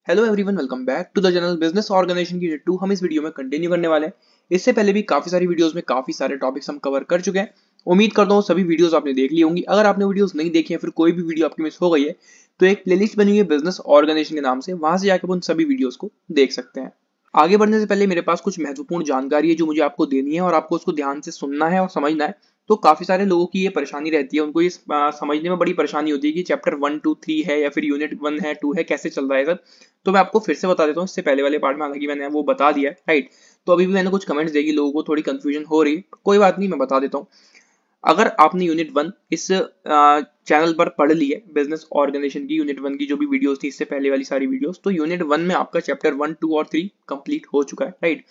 Hello everyone, welcome back to the channel business organisation की unit 2। हम इस video में कंटिन्यू करने वाले हैं। इससे पहले भी काफी सारी वीडियोस में काफी सारे टॉपिक्स हम कवर कर चुके हैं। उम्मीद करता हूँ सभी वीडियोस आपने देख ली होंगी। अगर आपने वीडियोस नहीं देखी है, फिर कोई भी वीडियो आपकी मिस हो गई है, तो एक प्लेलिस्ट बनी हुई है बिजनेस ऑर्गेनाइजेशन के नाम से, वहां से जाकर उन सभी वीडियोस को देख सकते हैं। आगे बढ़ने से पहले मेरे पास कुछ महत्वपूर्ण जानकारी है जो मुझे आपको देनी है और आपको उसको ध्यान से सुनना है और समझना है। तो काफी सारे लोगों की ये परेशानी रहती है, उनको ये समझने में बड़ी परेशानी होती है कि चैप्टर 1 2 3 है या फिर यूनिट 1 है 2 है, कैसे चल रहा है सब। तो मैं आपको फिर से बता देता हूँ। इससे पहले वाले पार्ट में हालांकि मैंने वो बता दिया है, राइट। तो अभी भी मैंने कुछ कमेंट्स देखी, लोगों को थोड़ी कंफ्यूजन हो रही, कोई बात नहीं, मैं बता देता हूँ। अगर आपने यूनिट 1 इस चैनल पर पढ़ ली है, बिजनेस ऑर्गेनाइजेशन की यूनिट 1 की जो भी वीडियोस थी इससे पहले वाली सारी वीडियोस, तो यूनिट 1 में आपका चैप्टर 1 2 और 3 कंप्लीट हो चुका है, राइट।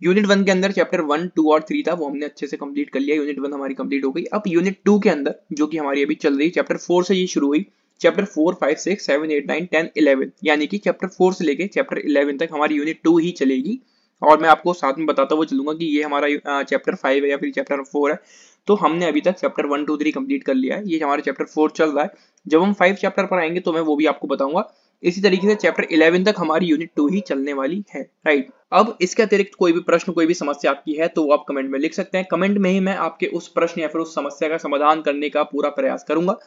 यूनिट 1 के अंदर चैप्टर 1 2 और 3 था, वो हमने अच्छे से कंप्लीट कर लिया। यूनिट 1 हमारी कंप्लीट हो गई। अब यूनिट 2 के अंदर जो कि हमारी अभी चल रही, चैप्टर 4 से ये शुरू हुई। चैप्टर 4 5 6 7 8 9 10 11, यानी कि चैप्टर 4 से लेके चैप्टर 11 तक हमारी यूनिट 2 ही चलेगी। और मैं आपको साथ में बताता हुआ चलूंगा कि ये हमारा चैप्टर 5 है या फिर चैप्टर 4 है। तो हमने अभी तक चैप्टर 1 2 3 कंप्लीट कर लिया है, ये हमारा चैप्टर 4 चल रहा है। जब हम 5 चैप्टर पर आएंगे तो मैं वो भी आपको बताऊंगा। इसी तरीके से चैप्टर 11 तक हमारी यूनिट 2 ही चलने वाली है, राइट। अब इसके अतिरिक्त कोई भी प्रश्न, कोई भी समस्या आपकी है तो वो आप कमेंट में लिख सकते हैं। कमेंट में ही मैं आपके उस प्रश्न या फिर उस समस्या का समाधान करने का पूरा प्रयास करूंगा।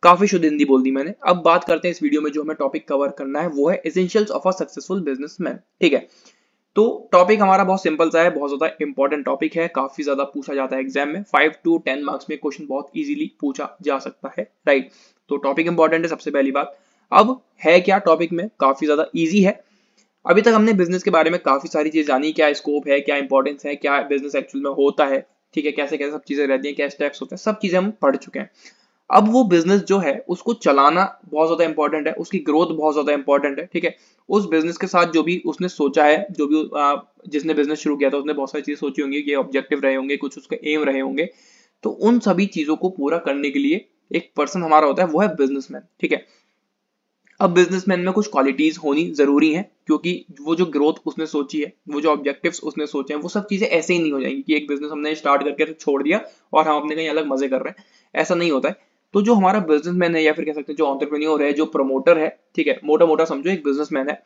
काफी शुद्ध हिंदी बोल दी मैंने। अब बात करते हैं इस वीडियो में जो हमें टॉपिक कवर करना है, वो है essentials of a successful businessman, ठीक है। तो टॉपिक हमारा बहुत सिंपल सा है, बहुत ज्यादा इंपॉर्टेंट टॉपिक है, काफी ज्यादा पूछा जाता है एग्जाम में। 5 to 10 मार्क्स में क्वेश्चन बहुत इजीली पूछा जा सकता है, राइट। तो टॉपिक इंपॉर्टेंट है, सबसे पहली बात। अब है क्या टॉपिक में, काफी ज्यादा इजी है। अभी तक हमने बिजनेस के बारे में काफी सारी चीज जानी, क्या स्कोप है, क्या इंपॉर्टेंस है, क्या बिजनेस एक्चुअल में होता है, ठीक है, कैसे कैसे सब चीजें रहती हैं, क्या स्टेप्स होते हैं, सब चीजें हम पढ़ चुके हैं। अब वो बिजनेस जो है उसको चलाना बहुत ज्यादा इंपॉर्टेंट है, उसकी ग्रोथ बहुत ज्यादा इंपॉर्टेंट है, ठीक है। उस बिजनेस के साथ जो भी उसने सोचा है, जो भी जिसने बिजनेस शुरू किया था उसने बहुत सारी चीजें सोची होंगी, ये ऑब्जेक्टिव रहे होंगे, कुछ उसके एम रहे होंगे। तो उन सभी चीजों को पूरा करने के लिए एक पर्सन हमारा होता है, वो है बिजनेसमैन, ठीक है। अब बिजनेसमैन में कुछ क्वालिटीज होनी जरूरी हैं, क्योंकि वो जो ग्रोथ उसने सोची है, वो जो ऑब्जेक्टिव्स उसने सोचे हैं, वो सब चीजें ऐसे ही नहीं हो जाएंगी कि एक बिजनेस हमने स्टार्ट करके छोड़ दिया और हम अपने कहीं अलग मजे कर रहे हैं, ऐसा नहीं होता है। तो जो हमारा बिजनेसमैन है या फिर कह सकते हैं जो एंटरप्रेन्योर है, जो प्रमोटर है, ठीक है, मोटा मोटा समझो एक बिजनेसमैन है,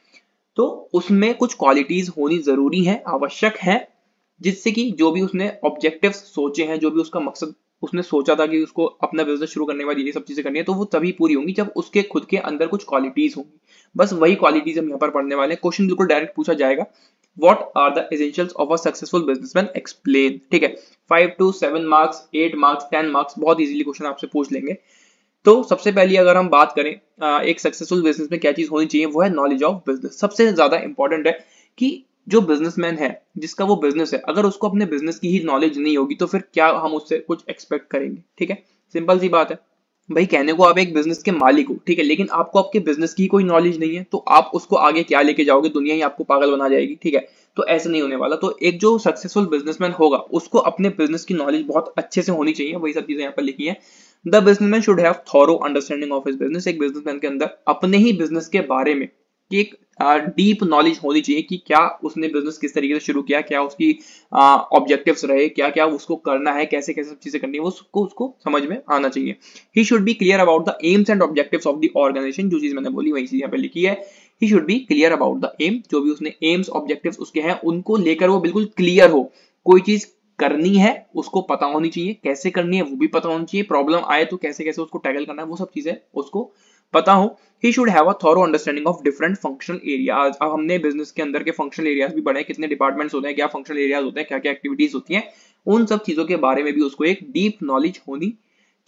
तो उसमें कुछ क्वालिटीज होनी जरूरी है, आवश्यक है, जिससे कि जो भी उसने ऑब्जेक्टिव्स सोचे हैं, जो भी उसका मकसद उसने सोचा था कि उसको अपना बिजनेस शुरू करने के बाद ये सब चीजें करनी है, तो वो तभी पूरी होंगी जब उसके खुद के अंदर कुछ क्वालिटीज होंगी। बस वही क्वालिटीज हम यहाँ पर पढ़ने वाले हैं। क्वेश्चन बिल्कुल डायरेक्ट पूछा जाएगा, what are the essentials of a successful businessman, explain, ठीक है। 5 to 7 मार्क्स, 8 मार्क्स, 10 मार्क्स, बहुत इजीली क्वेश्चन आपसे पूछ लेंगे। तो सबसे पहले अगर हम बात करें एक सक्सेसफुल बिजनेस में क्या चीज होनी चाहिए, वो है नॉलेज ऑफ बिजनेस। सबसे ज्यादा इंपॉर्टेंट है कि जो बिजनेसमैन है, जिसका वो बिजनेस है, अगर उसको अपने बिजनेस की ही नॉलेज नहीं होगी तो फिर क्या हम उससे कुछ एक्सपेक्ट करेंगे, ठीक है। सिंपल सी बात है भाई, कहने को आप एक बिजनेस के मालिक हो, ठीक है, लेकिन आपको आपके बिजनेस की कोई नॉलेज नहीं है, तो आप उसको आगे क्या लेके जाओगे, दुनिया ही आपको पागल बना जाएगी, ठीक है। तो ऐसे नहीं होने वाला। तो एक जो सक्सेसफुल बिजनेसमैन होगा उसको अपने बिजनेस की नॉलेज बहुत अच्छे से होनी चाहिए, वही सब चीजें यहाँ पर लिखी है। The businessman should have thorough understanding of his business. एक बिजनेसमैन के अंदर अपने ही बिजनेस के बारे में कि एक डीप नॉलेज होनी चाहिए कि क्या उसने बिजनेस किस तरीके से शुरू किया, क्या उसकी ऑब्जेक्टिव्स रहे, क्या क्या उसको करना है, कैसे कैसे सब चीजें करनी है, वो उसको समझ में आना चाहिए। He should be clear about the aims and objectives of the organisation. जो चीज मैंने बोली वही चीज यहाँ पे लिखी है। He should be clear about the aim, जो भी उसने एम्स ऑब्जेक्टिव्स उसके हैं उनको लेकर वो बिल्कुल क्लियर हो। कोई चीज करनी है उसको पता होनी चाहिए, कैसे करनी है वो भी पता होनी चाहिए, प्रॉब्लम आए तो कैसे कैसे उसको टैकल करना है वो सब चीजें उसको पता हो। ही should have a thorough understanding of different functional areas. अब हमने बिजनेस के अंदर के फंक्शनल एरियाज भी पढ़े, कितने डिपार्टमेंट्स होते हैं, क्या फंक्शनल एरियाज होते हैं, क्या क्या एक्टिविटीज होती हैं, उन सब चीजों के बारे में भी उसको एक डीप नॉलेज होनी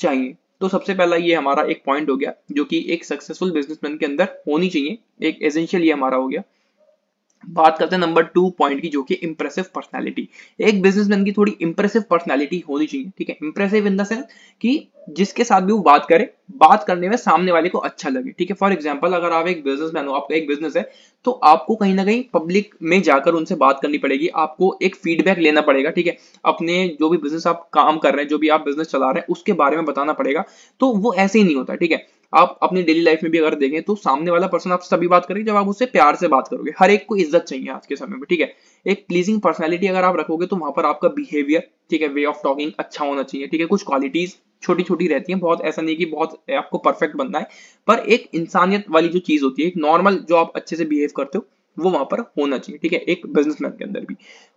चाहिए। तो सबसे पहला ये हमारा एक पॉइंट हो गया जो कि एक सक्सेसफुल बिजनेसमैन के अंदर होनी चाहिए, एक एसेंशियल ये हमारा हो गया। बात करते हैं नंबर 2 पॉइंट की, जो कि इंप्रेसिव पर्सनालिटी। एक बिजनेसमैन की थोड़ी इंप्रेसिव पर्सनालिटी होनी चाहिए, ठीक है। इंप्रेसिव इन द सेंस कि जिसके साथ भी वो बात करे, बात करने में सामने वाले को अच्छा लगे, ठीक है। फॉर एग्जांपल, अगर आप एक बिजनेसमैन हो, आपका एक बिजनेस है, तो आपको कहीं ना कहीं पब्लिक में जाकर उनसे बात करनी पड़ेगी, आपको एक फीडबैक लेना पड़ेगा, ठीक है। अपने जो भी बिजनेस आप काम कर रहे हैं, जो भी आप बिजनेस चला रहे हैं, उसके बारे में बताना पड़ेगा। तो वो ऐसे ही नहीं होता, ठीक है। आप अपनी डेली लाइफ में भी अगर देखें तो सामने वाला पर्सन आपसे तभी बात करेगा जब आप उससे प्यार से बात करोगे। हर एक को इज्जत चाहिए आज के समय में, ठीक है। एक प्लीजिंग पर्सनैलिटी अगर आप रखोगे तो वहां पर आपका बिहेवियर, ठीक है, वे ऑफ टॉकिंग अच्छा होना चाहिए, ठीक है। कुछ क्वालिटीज छोटी छोटी रहती हैं, बहुत ऐसा नहीं कि बहुत आपको परफेक्ट बनना है, पर एक इंसानियत वाली जो चीज होती है, एक नॉर्मल जो आप अच्छे से बिहेव करते हो वो वहां पर होना चाहिए, ठीक है, एक बिजनेसमैन के अंदर भी।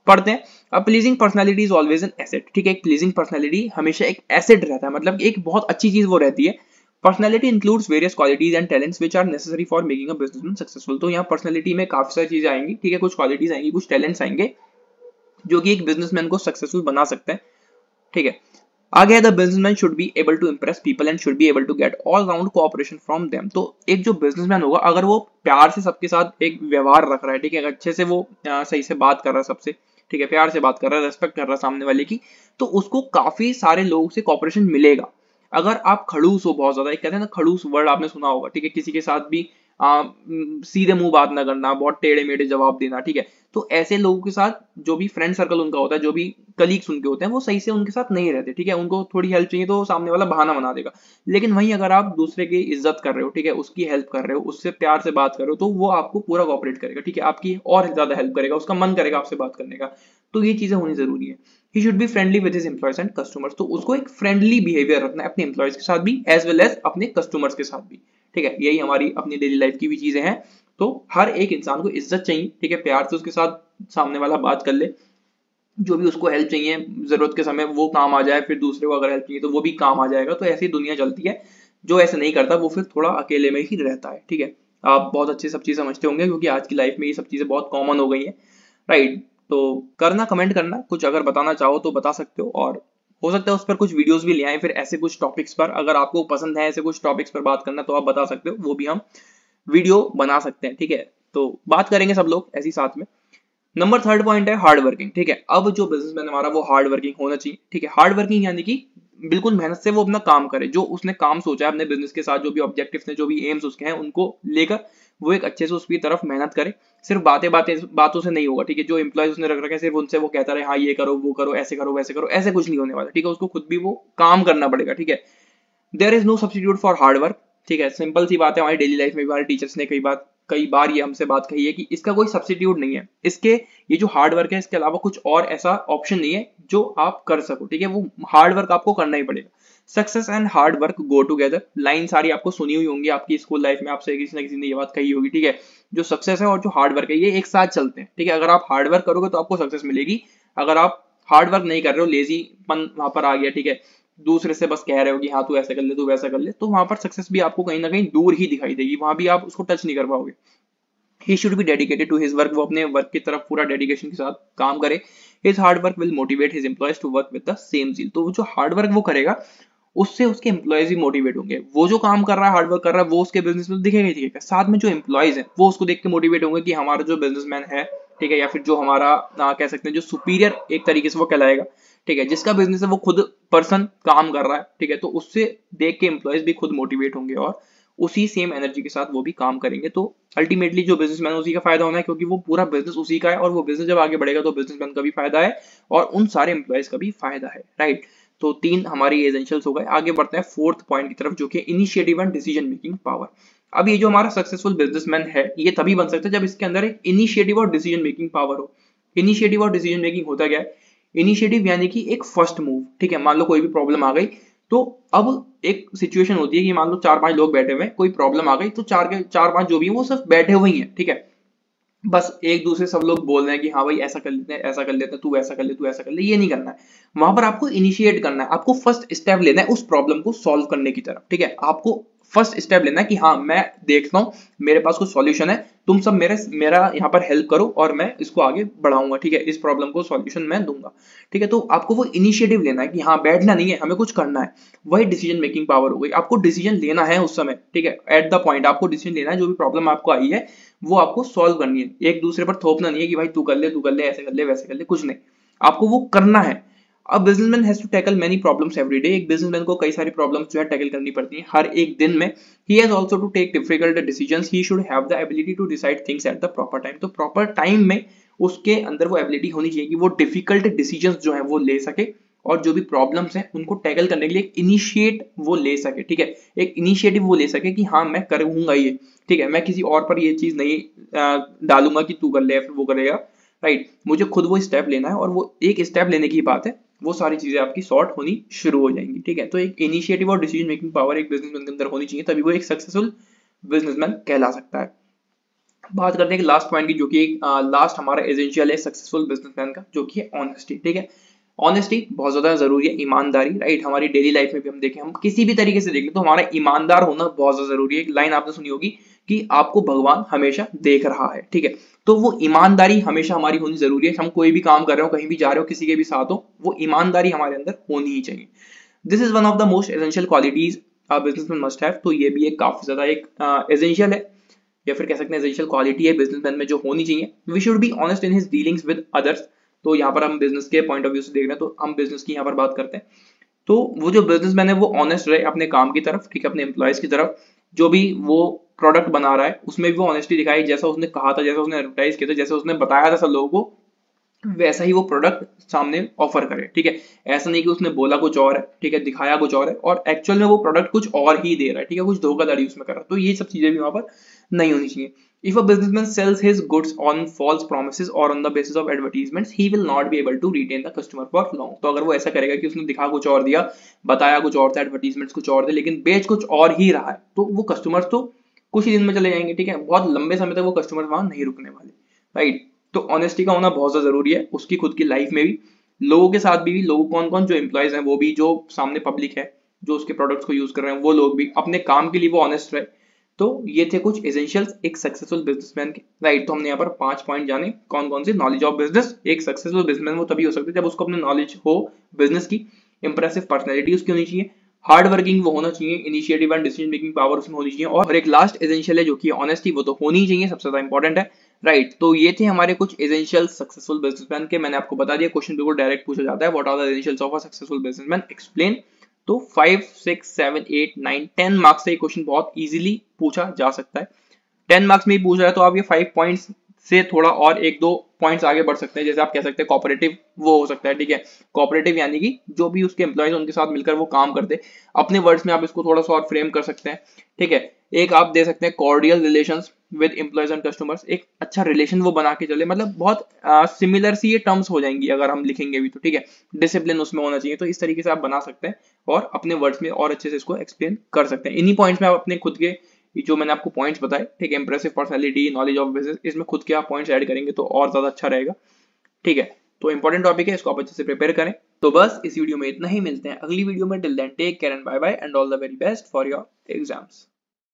पढ़ते हैं, अब pleasing personality is always an asset, ठीक है, एक प्लीजिंग पर्सनैलिटी हमेशा एक एसेट रहता है, मतलब एक बहुत अच्छी चीज वो रहती है। Personality includes various qualities and talents which are necessary for making a businessman successful. तो यहाँ पर्सनैलिटी में काफी सारी चीजें आएंगी, ठीक है, कुछ क्वालिटीज आएंगी, कुछ टैलेंट्स आएंगे जो कि एक बिजनेसमैन को सक्सेसफुल बना सकते हैं, ठीक है। आगे the businessman should be able to impress people and should be able to get all round cooperation from them. तो एक जो बिजनेसमैन होगा, अगर वो प्यार से सबके साथ एक व्यवहार रख रहा है, ठीक है, अच्छे से वो सही से बात कर रहा है सबसे, ठीक है, प्यार से बात कर रहा है, रेस्पेक्ट कर रहा है सामने वाले की, तो उसको काफी सारे लोगों से कोऑपरेशन मिलेगा। अगर आप खड़ूस हो बहुत ज्यादा, एक कहते हैं ना खड़ूस वर्ड आपने सुना होगा, ठीक है, किसी के साथ भी सीधे मुंह बात ना करना, बहुत टेढ़े मेढ़े जवाब देना, ठीक है, तो ऐसे लोगों के साथ जो भी फ्रेंड सर्कल उनका होता है, जो भी कलीग्स उनके होते हैं, वो सही से उनके साथ नहीं रहते, ठीक है, उनको थोड़ी हेल्प चाहिए तो सामने वाला बहाना बना देगा। लेकिन वहीं अगर आप दूसरे की इज्जत कर रहे हो, ठीक है, उसकी हेल्प कर रहे हो, उससे प्यार से बात कर रहे हो, तो वो आपको पूरा कोऑपरेट करेगा, ठीक है, आपकी और ज्यादा हेल्प करेगा, उसका मन करेगा आपसे बात करने का। तो ये चीजें होनी जरूरी है। He should be friendly with his employees and customers, तो उसको एक फ्रेंडली बिहेवियर रखना है अपने एम्प्लॉयज के साथ भी एज वेल एज अपने कस्टमर्स के साथ भी, ठीक है, यही हमारी अपनी डेली लाइफ की भी चीजें हैं। तो हर एक इंसान को इज्जत चाहिए, ठीक है, प्यार से उसके साथ सामने वाला बात कर ले, जो भी उसको हेल्प चाहिए जरूरत के समय वो काम आ जाए, फिर दूसरे को अगर हेल्प चाहिए तो वो भी काम आ जाएगा। तो ऐसी दुनिया चलती है। जो ऐसे नहीं करता वो फिर थोड़ा अकेले में ही रहता है, ठीक है। आप बहुत अच्छे सब चीज समझते होंगे क्योंकि आज की लाइफ में ये सब चीजें बहुत कॉमन हो गई है, राइट। तो करना, कमेंट करना, कुछ अगर बताना चाहो तो बता सकते हो, और हो सकता है उस पर कुछ वीडियोस भी ले आए फिर ऐसे कुछ टॉपिक्स पर, अगर आपको पसंद है ऐसे कुछ टॉपिक्स पर बात करना तो आप बता सकते हो, वो भी हम वीडियो बना सकते हैं, ठीक है। तो बात करेंगे सब लोग ऐसी साथ में। नंबर थर्ड पॉइंट है हार्ड वर्किंग, ठीक है। अब जो बिजनेसमैन हमारा वो हार्ड वर्किंग होना चाहिए, ठीक है। हार्ड वर्किंग यानी कि बिल्कुल मेहनत से वो अपना काम करे, जो उसने काम सोचा है अपने बिजनेस के साथ, जो भी ऑब्जेक्टिव्स हैं, जो भी एम्स उसके हैं, उनको लेकर वो एक अच्छे से उसकी तरफ मेहनत करे। सिर्फ बातों से नहीं होगा, ठीक है। जो एम्प्लॉयज उसने रख रखे हैं सिर्फ उनसे वो कहता रहे हाँ ये करो वो करो ऐसे करो वैसे करो, ऐसे कुछ नहीं होने वाला, ठीक है। उसको खुद भी वो काम करना पड़ेगा, ठीक है। There is no substitute for hard work, ठीक है। सिंपल सी बात है, हमारी डेली लाइफ में भी हमारे टीचर्स ने कई बार ये हमसे बात कही है कि इसका कोई सब्स्टिट्यूट नहीं है। इसके ये जो हार्ड वर्क है इसके अलावा कुछ और ऐसा ऑप्शन नहीं है जो आप कर सको, ठीक है। वो हार्ड वर्क आपको करना ही पड़ेगा। Success and hard work go together, line सारी आपको सुनी हुई होंगी आपकी स्कूल लाइफ में, आपसे किसी ना किसी ने ये बात कही होगी, ठीक है। जो सक्सेस है और जो हार्ड वर्क है ये एक साथ चलते हैं, ठीक है। अगर आप हार्ड वर्क करोगे तो आपको सक्सेस मिलेगी, अगर आप हार्ड वर्क नहीं कर रहे हो, लेजीपन वहां पर आ गया, ठीक है, दूसरे से बस कह रहे हो कि हाँ तू ऐसा कर ले तू वैसा कर ले, तो वहां पर सक्सेस भी आपको कहीं ना कहीं दूर ही दिखाई देगी, वहां भी आप उसको टच नहीं कर पाओगे। He should be dedicated to his work, वो अपने वर्क की तरफ पूरा डेडिकेशन के साथ काम करे। His hard work will motivate his employees to work with the same zeal, तो जो हार्ड वर्क वो करेगा उससे उसके एम्प्लॉयज भी मोटिवेट होंगे। वो जो काम कर रहा है, हार्ड वर्क कर रहा है, वो उसके बिजनेस में दिखेगा ही दिखेगा, साथ में जो एम्प्लॉयज है वो उसको देख के मोटिवेट होंगे कि हमारा जो बिजनेसमैन है, ठीक है, या फिर जो हमारा कह सकते हैं जो सुपीरियर एक तरीके से वो कहलाएगा, ठीक है, जिसका बिजनेस है वो खुद पर्सन काम कर रहा है, ठीक है, तो उससे देख के एम्प्लॉयज भी खुद मोटिवेट होंगे और उसी सेम एनर्जी के साथ वो भी काम करेंगे। तो अल्टीमेटली जो बिजनेसमैन उसी का फायदा होना है, क्योंकि वो पूरा बिजनेस उसी का है, और वो बिजनेस जब आगे बढ़ेगा तो बिजनेसमैन का भी फायदा है और उन सारे एम्प्लॉयज का भी फायदा है, राइट। तो तीन हमारी एसेंशियल्स हो गए। आगे बढ़ते हैं फोर्थ पॉइंट की तरफ, जो कि initiative and decision making power. अब ये जो हमारा सक्सेसफुल बिजनेसमैन है ये तभी बन सकता है जब इसके अंदर एक इनिशिएटिव और डिसीजन मेकिंग पावर हो। इनिशिएटिव और डिसीजन मेकिंग होता क्या है? इनिशिएटिव यानी कि एक फर्स्ट मूव, ठीक है। मान लो कोई भी प्रॉब्लम आ गई, तो अब एक सिचुएशन होती है कि मान लो 4-5 लोग बैठे हुए हैं, कोई प्रॉब्लम आ गई, तो 4-5 जो भी है वो सिर्फ बैठे हुए ही है, ठीक है। बस एक दूसरे सब लोग बोल रहे हैं कि हाँ भाई ऐसा कर लेते हैं ऐसा कर लेते हैं, तू ऐसा कर ले तू ऐसा कर ले, ये नहीं करना है। वहां पर आपको इनिशिएट करना है, आपको फर्स्ट स्टेप लेना है उस प्रॉब्लम को सॉल्व करने की तरफ, ठीक है। आपको फर्स्ट स्टेप लेना है कि हाँ मैं देखता हूँ मेरे पास कोई सॉल्यूशन है, तुम सब मेरा यहाँ पर हेल्प करो और मैं इसको आगे बढ़ाऊंगा, ठीक है, इस प्रॉब्लम को सॉल्यूशन मैं दूंगा, ठीक है। तो आपको वो इनिशिएटिव लेना है कि हाँ बैठना नहीं है, हमें कुछ करना है। वही डिसीजन मेकिंग पावर हो गई। आपको डिसीजन लेना है उस समय, ठीक है, एट द पॉइंट आपको डिसीजन लेना है। जो भी प्रॉब्लम आपको आई है वो आपको सॉल्व करनी है, एक दूसरे पर थोपना नहीं है कि भाई तू कर ले ऐसे कर ले वैसे कर ले, कुछ नहीं, आपको वो करना है। अब businessman has to tackle many problems every day, एक बिजनेसमैन को कई सारी प्रॉब्लम्स जो है टैकल करनी पड़ती हैं हर एक दिन में। He has also to take difficult decisions, he should have the ability to decide things at the proper time, तो प्रॉपर टाइम में उसके अंदर वो एबिलिटी होनी चाहिए कि वो डिफिकल्ट डिसीजंस जो है वो ले सके और जो भी प्रॉब्लम्स हैं उनको टैकल करने के लिए इनिशिएट वो ले सके, ठीक है, एक इनिशिएटिव वो ले सके कि हाँ मैं करूंगा ये, ठीक है, मैं किसी और पर ये चीज नहीं डालूंगा कि तू कर ले या फिर वो करेगा, राइट। मुझे खुद वो स्टेप लेना है और वो एक स्टेप लेने की बात है, वो सारी चीजें आपकी सॉर्ट होनी शुरू हो जाएंगी, ठीक है। तो एक इनिशिएटिव और डिसीजन मेकिंग पावर एक बिजनेसमैन के अंदर होनी चाहिए, तभी वो एक सक्सेसफुल बिजनेसमैन कहला सकता है। बात करते हैं लास्ट पॉइंट की, जो कि लास्ट हमारा एसेंशियल है सक्सेसफुल बिजनेसमैन का, जो कि है ऑनेस्टी, ठीक है। ऑनेस्टी बहुत ज्यादा जरूरी है, ईमानदारी, राइट। हमारी डेली लाइफ में भी हम देखें, हम किसी भी तरीके से देख लें तो हमारा ईमानदार होना बहुत ज्यादा जरूरी है। एक लाइन आपने सुनी होगी कि आपको भगवान हमेशा देख रहा है, ठीक है। तो वो ईमानदारी हमेशा हमारी होनी जरूरी है। हम कोई भी काम कर रहे हो, कहीं भी जा रहे हो, किसी के भी साथ हो, वो ईमानदारी हमारे अंदर होनी ही चाहिए। This is one of the most essential qualities a businessman must have. तो ये भी एक काफी ज्यादा एक एसेंशियल है, या फिर कह सकते हैं एसेंशियल क्वालिटी है बिजनेसमैन में जो होनी चाहिए। We should be honest in his dealings with others. तो यहाँ पर हम बिजनेस के पॉइंट ऑफ व्यू से देख रहे हैं, तो हम बिजनेस की यहाँ पर बात करते हैं। तो वो जो बिजनेसमैन है वो ऑनेस्ट रहे अपने काम की तरफ, ठीक है, अपने एम्प्लॉयज की तरफ। जो भी वो प्रोडक्ट बना रहा है उसमें भी वो ऑनेस्टी दिखाई, जैसा उसने कहा था, जैसा उसने एडवर्टाइज किया था, जैसा उसने बताया था सब लोगों को, वैसा ही वो प्रोडक्ट सामने ऑफर करे, ठीक है। ऐसा नहीं कि उसने बोला कुछ और है, ठीक है, दिखाया कुछ और है और एक्चुअल में वो प्रोडक्ट कुछ और ही दे रहा है, ठीक है, कुछ धोखाधड़ी उसमें कर रहा है। तो ये सब चीजें भी वहां पर नहीं होनी चाहिए। If a businessman sells his goods on false promises or on the basis of advertisements, he will not be able to retain the customer for long. तो अगर वो ऐसा करेगा कि उसने दिखा कुछ और दिया, बताया कुछ और था, एडवर्टीजमेंट्स कुछ और थे, लेकिन बेच कुछ और ही रहा है, तो वो कस्टमर्स तो कुछ ही दिन में चले जाएंगे, ठीक है। बहुत लंबे समय तक वो कस्टमर वहां नहीं रुकने वाले, राइट। तो ऑनेस्टी का होना बहुत ज्यादा जरूरी है, उसकी खुद की लाइफ में भी, लोगों के साथ भी। लोग कौन कौन, जो एम्प्लॉयज हैं वो भी, जो सामने पब्लिक है, जो उसके प्रोडक्ट्स को यूज कर रहे हैं वो लोग भी, अपने काम के लिए वो ऑनेस्ट रहे। तो ये थे कुछ एसेंशियल्स एक सक्सेसफुल बिजनेसमैन के, राइट। तो हमने यहाँ पर 5 पॉइंट जाने, कौन कौन से। नॉलेज ऑफ बिजनेस, एक सक्सेसफुल बिजनेसमैन वो तभी हो सकता है जब उसको अपने नॉलेज हो बिजनेस की। इंप्रेसिव पर्सनैलिटी उसकी होनी चाहिए। हार्ड वर्किंग वो होना चाहिए। Initiative and decision making power उसमें होनी चाहिए। और एक लास्ट एसेंशियल है जो कि ऑनेस्टी, वो तो होनी ही चाहिए, सबसे ज्यादा इंपॉर्टेंट है, राइट। तो ये थे हमारे कुछ एसेंशियल सक्सेसफुल बिजनेसमैन के। मैंने आपको बता दिया, क्वेश्चन बिल्कुल डायरेक्ट पूछा जाता है, what are the essentials of a successful businessman, explain. तो 5, 6, 7, 8, 9, 10 मार्क्स से ये क्वेश्चन बहुत इजीली पूछा जा सकता है। 10 मार्क्स में ही पूछ रहा है तो आप ये 5 पॉइंट्स से थोड़ा और 1-2 पॉइंट्स आगे बढ़ सकते हैं। जैसे आप कह सकते हैं कोऑपरेटिव वो हो सकता है, ठीक है। कोऑपरेटिव यानी कि जो भी उसके एम्प्लॉयज उनके साथ मिलकर वो काम करते, अपने वर्ड्स में आप इसको थोड़ा सा और फ्रेम कर सकते हैं, ठीक है। एक आप दे सकते हैं cordial relations with employees and customers, एक अच्छा रिलेशन वो बना के चले, मतलब बहुत सिमिलर सी ये टर्म्स हो जाएंगी अगर हम लिखेंगे भी तो, ठीक है। डिसिप्लिन उसमें होना चाहिए। तो इस तरीके से आप बना सकते हैं और अपने वर्ड्स में और अच्छे से इसको एक्सप्लेन कर सकते हैं। इन्हीं पॉइंट्स में आप अपने खुद के जो मैंने आपको पॉइंट्स बताए, ठीक है, impressive personality, knowledge of business, इसमें खुद के आप पॉइंट्स ऐड करेंगे तो और ज्यादा अच्छा रहेगा, ठीक है। तो इंपॉर्टेंट टॉपिक है, इसको आप अच्छे से प्रिपेयर करें। तो बस इस वीडियो में इतना ही, मिलते हैं अगली वीडियो में। Till then take care and bye bye and all the very best for your exams.